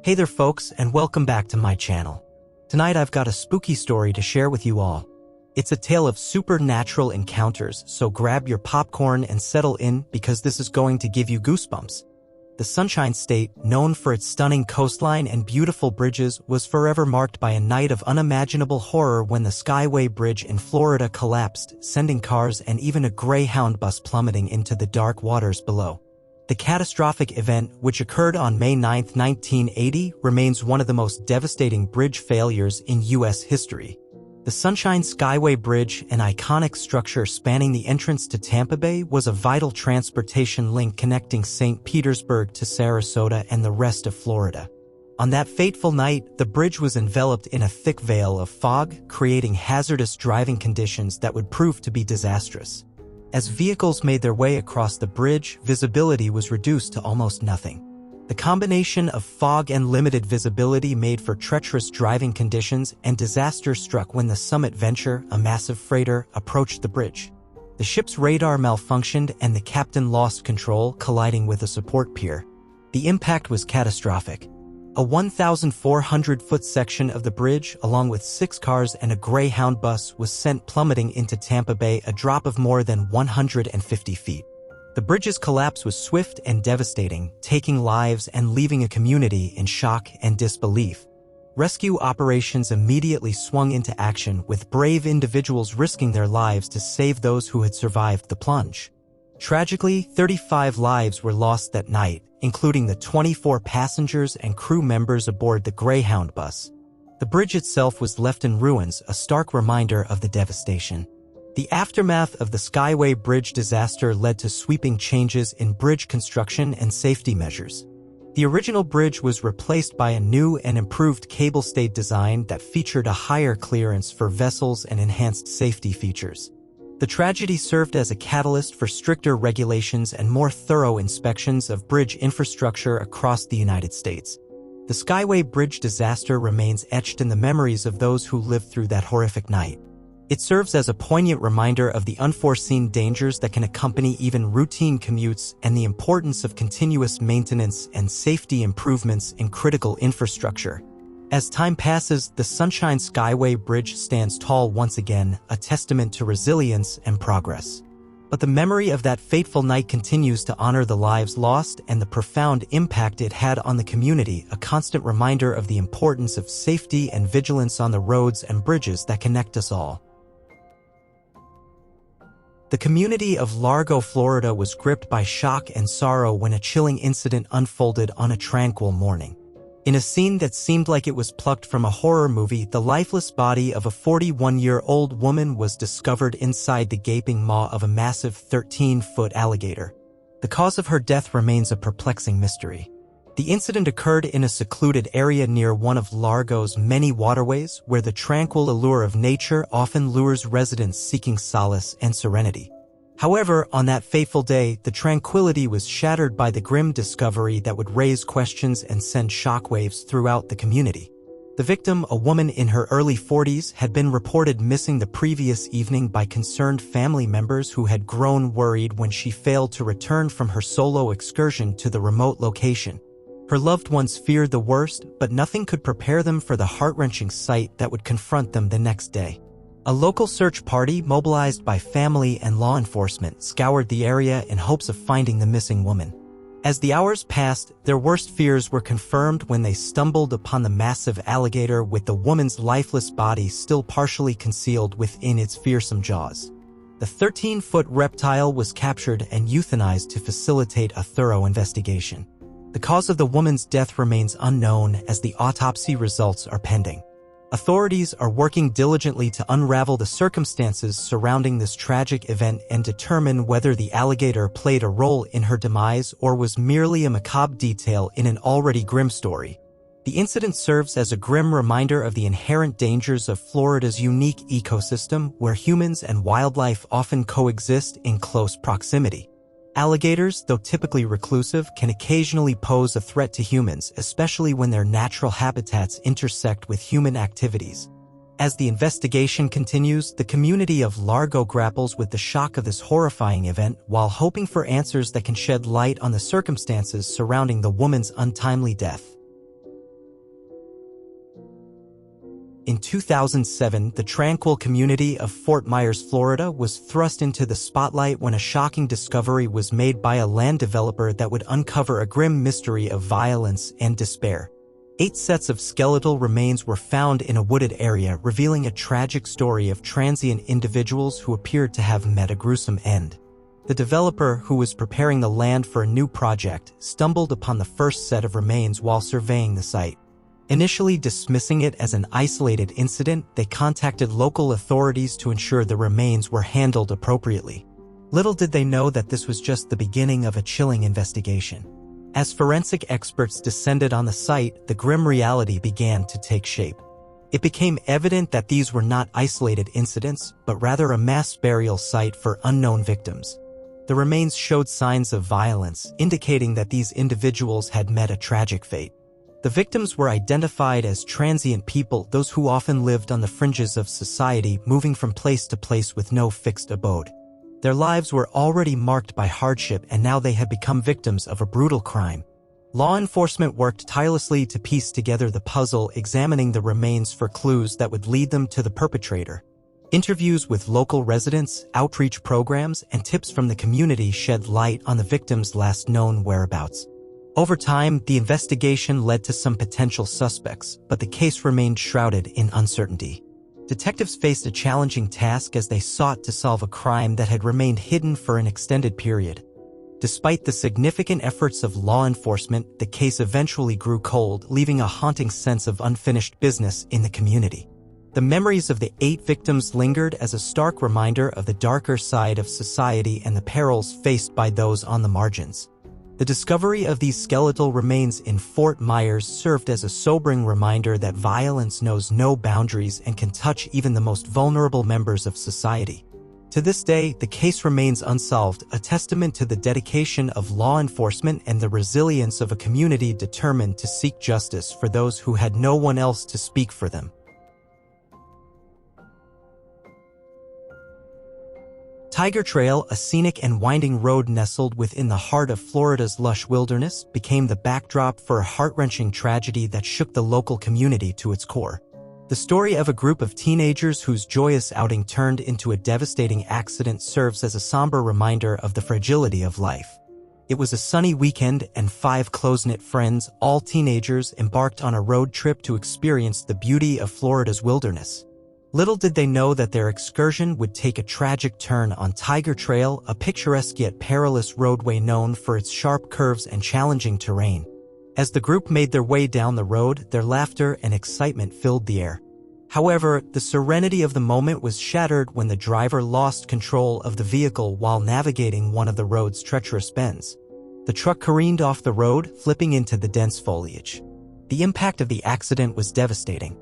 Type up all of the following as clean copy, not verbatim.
Hey there folks, and welcome back to my channel. Tonight I've got a spooky story to share with you all. It's a tale of supernatural encounters, so grab your popcorn and settle in because this is going to give you goosebumps. The Sunshine State, known for its stunning coastline and beautiful bridges, was forever marked by a night of unimaginable horror when the Skyway Bridge in Florida collapsed, sending cars and even a Greyhound bus plummeting into the dark waters below. The catastrophic event, which occurred on May 9, 1980, remains one of the most devastating bridge failures in U.S. history. The Sunshine Skyway Bridge, an iconic structure spanning the entrance to Tampa Bay, was a vital transportation link connecting St. Petersburg to Sarasota and the rest of Florida. On that fateful night, the bridge was enveloped in a thick veil of fog, creating hazardous driving conditions that would prove to be disastrous. As vehicles made their way across the bridge, visibility was reduced to almost nothing. The combination of fog and limited visibility made for treacherous driving conditions, and disaster struck when the Summit Venture, a massive freighter, approached the bridge. The ship's radar malfunctioned and the captain lost control, colliding with a support pier. The impact was catastrophic. A 1,400-foot section of the bridge, along with 6 cars and a Greyhound bus, was sent plummeting into Tampa Bay, a drop of more than 150 feet. The bridge's collapse was swift and devastating, taking lives and leaving a community in shock and disbelief. Rescue operations immediately swung into action, with brave individuals risking their lives to save those who had survived the plunge. Tragically, 35 lives were lost that night, including the 24 passengers and crew members aboard the Greyhound bus. The bridge itself was left in ruins, a stark reminder of the devastation. The aftermath of the Skyway Bridge disaster led to sweeping changes in bridge construction and safety measures. The original bridge was replaced by a new and improved cable-stayed design that featured a higher clearance for vessels and enhanced safety features. The tragedy served as a catalyst for stricter regulations and more thorough inspections of bridge infrastructure across the United States. The Skyway Bridge disaster remains etched in the memories of those who lived through that horrific night. It serves as a poignant reminder of the unforeseen dangers that can accompany even routine commutes and the importance of continuous maintenance and safety improvements in critical infrastructure. As time passes, the Sunshine Skyway Bridge stands tall once again, a testament to resilience and progress. But the memory of that fateful night continues to honor the lives lost and the profound impact it had on the community, a constant reminder of the importance of safety and vigilance on the roads and bridges that connect us all. The community of Largo, Florida was gripped by shock and sorrow when a chilling incident unfolded on a tranquil morning. In a scene that seemed like it was plucked from a horror movie, the lifeless body of a 41-year-old woman was discovered inside the gaping maw of a massive 13-foot alligator. The cause of her death remains a perplexing mystery. The incident occurred in a secluded area near one of Largo's many waterways, where the tranquil allure of nature often lures residents seeking solace and serenity. However, on that fateful day, the tranquility was shattered by the grim discovery that would raise questions and send shockwaves throughout the community. The victim, a woman in her early 40s, had been reported missing the previous evening by concerned family members who had grown worried when she failed to return from her solo excursion to the remote location. Her loved ones feared the worst, but nothing could prepare them for the heart-wrenching sight that would confront them the next day. A local search party, mobilized by family and law enforcement, scoured the area in hopes of finding the missing woman. As the hours passed, their worst fears were confirmed when they stumbled upon the massive alligator with the woman's lifeless body still partially concealed within its fearsome jaws. The 13-foot reptile was captured and euthanized to facilitate a thorough investigation. The cause of the woman's death remains unknown as the autopsy results are pending. Authorities are working diligently to unravel the circumstances surrounding this tragic event and determine whether the alligator played a role in her demise or was merely a macabre detail in an already grim story. The incident serves as a grim reminder of the inherent dangers of Florida's unique ecosystem, where humans and wildlife often coexist in close proximity. Alligators, though typically reclusive, can occasionally pose a threat to humans, especially when their natural habitats intersect with human activities. As the investigation continues, the community of Largo grapples with the shock of this horrifying event while hoping for answers that can shed light on the circumstances surrounding the woman's untimely death. In 2007, the tranquil community of Fort Myers, Florida was thrust into the spotlight when a shocking discovery was made by a land developer that would uncover a grim mystery of violence and despair. 8 sets of skeletal remains were found in a wooded area, revealing a tragic story of transient individuals who appeared to have met a gruesome end. The developer, who was preparing the land for a new project, stumbled upon the first set of remains while surveying the site. Initially dismissing it as an isolated incident, they contacted local authorities to ensure the remains were handled appropriately. Little did they know that this was just the beginning of a chilling investigation. As forensic experts descended on the site, the grim reality began to take shape. It became evident that these were not isolated incidents, but rather a mass burial site for unknown victims. The remains showed signs of violence, indicating that these individuals had met a tragic fate. The victims were identified as transient people, those who often lived on the fringes of society, moving from place to place with no fixed abode. Their lives were already marked by hardship, and now they had become victims of a brutal crime. Law enforcement worked tirelessly to piece together the puzzle, examining the remains for clues that would lead them to the perpetrator. Interviews with local residents, outreach programs, and tips from the community shed light on the victims' last known whereabouts. Over time, the investigation led to some potential suspects, but the case remained shrouded in uncertainty. Detectives faced a challenging task as they sought to solve a crime that had remained hidden for an extended period. Despite the significant efforts of law enforcement, the case eventually grew cold, leaving a haunting sense of unfinished business in the community. The memories of the 8 victims lingered as a stark reminder of the darker side of society and the perils faced by those on the margins. The discovery of these skeletal remains in Fort Myers served as a sobering reminder that violence knows no boundaries and can touch even the most vulnerable members of society. To this day, the case remains unsolved, a testament to the dedication of law enforcement and the resilience of a community determined to seek justice for those who had no one else to speak for them. Tiger Trail, a scenic and winding road nestled within the heart of Florida's lush wilderness, became the backdrop for a heart-wrenching tragedy that shook the local community to its core. The story of a group of teenagers whose joyous outing turned into a devastating accident serves as a somber reminder of the fragility of life. It was a sunny weekend, and 5 close-knit friends, all teenagers, embarked on a road trip to experience the beauty of Florida's wilderness. Little did they know that their excursion would take a tragic turn on Tiger Trail, a picturesque yet perilous roadway known for its sharp curves and challenging terrain. As the group made their way down the road, their laughter and excitement filled the air. However, the serenity of the moment was shattered when the driver lost control of the vehicle while navigating one of the road's treacherous bends. The truck careened off the road, flipping into the dense foliage. The impact of the accident was devastating.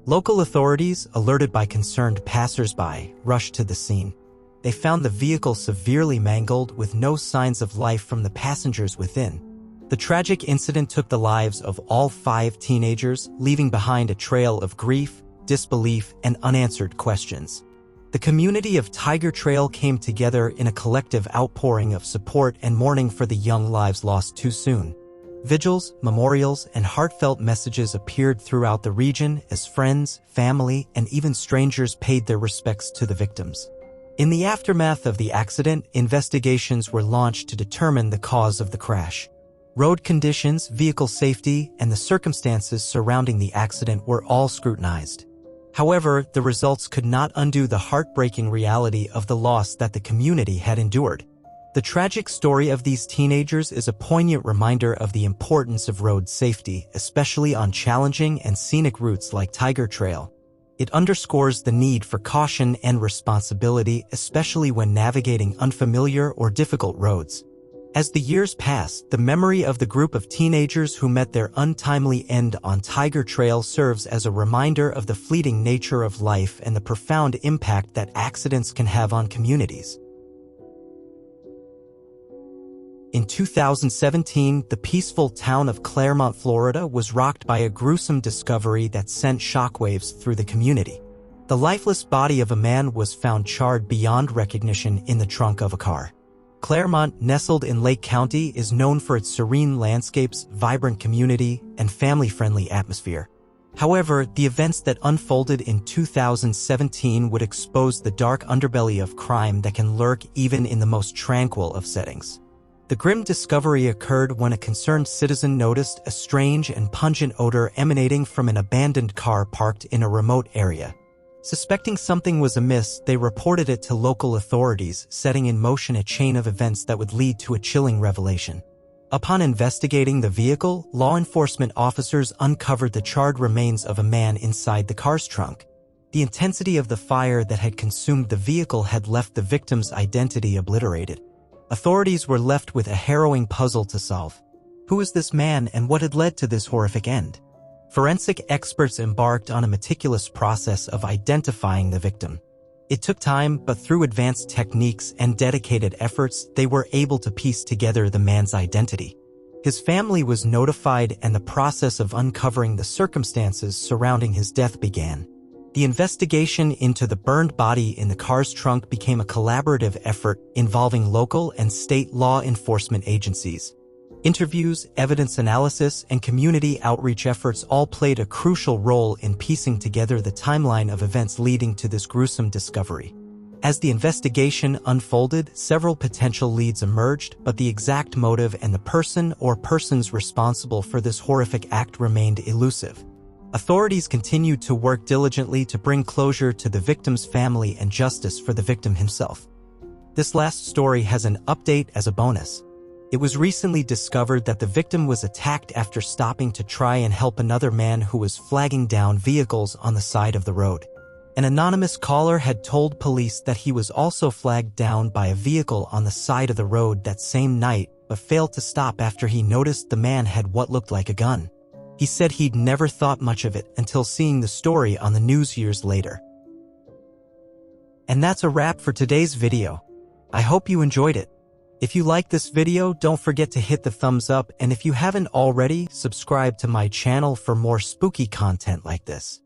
Local authorities, alerted by concerned passers-by, rushed to the scene. They found the vehicle severely mangled with no signs of life from the passengers within. The tragic incident took the lives of all 5 teenagers, leaving behind a trail of grief, disbelief, and unanswered questions. The community of Tiger Trail came together in a collective outpouring of support and mourning for the young lives lost too soon. Vigils, memorials, and heartfelt messages appeared throughout the region as friends, family, and even strangers paid their respects to the victims. In the aftermath of the accident, investigations were launched to determine the cause of the crash. Road conditions, vehicle safety, and the circumstances surrounding the accident were all scrutinized. However, the results could not undo the heartbreaking reality of the loss that the community had endured. The tragic story of these teenagers is a poignant reminder of the importance of road safety, especially on challenging and scenic routes like Tiger Trail. It underscores the need for caution and responsibility, especially when navigating unfamiliar or difficult roads. As the years pass, the memory of the group of teenagers who met their untimely end on Tiger Trail serves as a reminder of the fleeting nature of life and the profound impact that accidents can have on communities. In 2017, the peaceful town of Claremont, Florida, was rocked by a gruesome discovery that sent shockwaves through the community. The lifeless body of a man was found charred beyond recognition in the trunk of a car. Claremont, nestled in Lake County, is known for its serene landscapes, vibrant community, and family-friendly atmosphere. However, the events that unfolded in 2017 would expose the dark underbelly of crime that can lurk even in the most tranquil of settings. The grim discovery occurred when a concerned citizen noticed a strange and pungent odor emanating from an abandoned car parked in a remote area. Suspecting something was amiss, they reported it to local authorities, setting in motion a chain of events that would lead to a chilling revelation. Upon investigating the vehicle, law enforcement officers uncovered the charred remains of a man inside the car's trunk. The intensity of the fire that had consumed the vehicle had left the victim's identity obliterated. Authorities were left with a harrowing puzzle to solve. Who was this man and what had led to this horrific end? Forensic experts embarked on a meticulous process of identifying the victim. It took time, but through advanced techniques and dedicated efforts, they were able to piece together the man's identity. His family was notified and the process of uncovering the circumstances surrounding his death began. The investigation into the burned body in the car's trunk became a collaborative effort involving local and state law enforcement agencies. Interviews, evidence analysis, and community outreach efforts all played a crucial role in piecing together the timeline of events leading to this gruesome discovery. As the investigation unfolded, several potential leads emerged, but the exact motive and the person or persons responsible for this horrific act remained elusive. Authorities continued to work diligently to bring closure to the victim's family and justice for the victim himself. This last story has an update as a bonus. It was recently discovered that the victim was attacked after stopping to try and help another man who was flagging down vehicles on the side of the road. An anonymous caller had told police that he was also flagged down by a vehicle on the side of the road that same night, but failed to stop after he noticed the man had what looked like a gun. He said he'd never thought much of it until seeing the story on the news years later. And that's a wrap for today's video. I hope you enjoyed it. If you like this video, don't forget to hit the thumbs up, and if you haven't already, subscribe to my channel for more spooky content like this.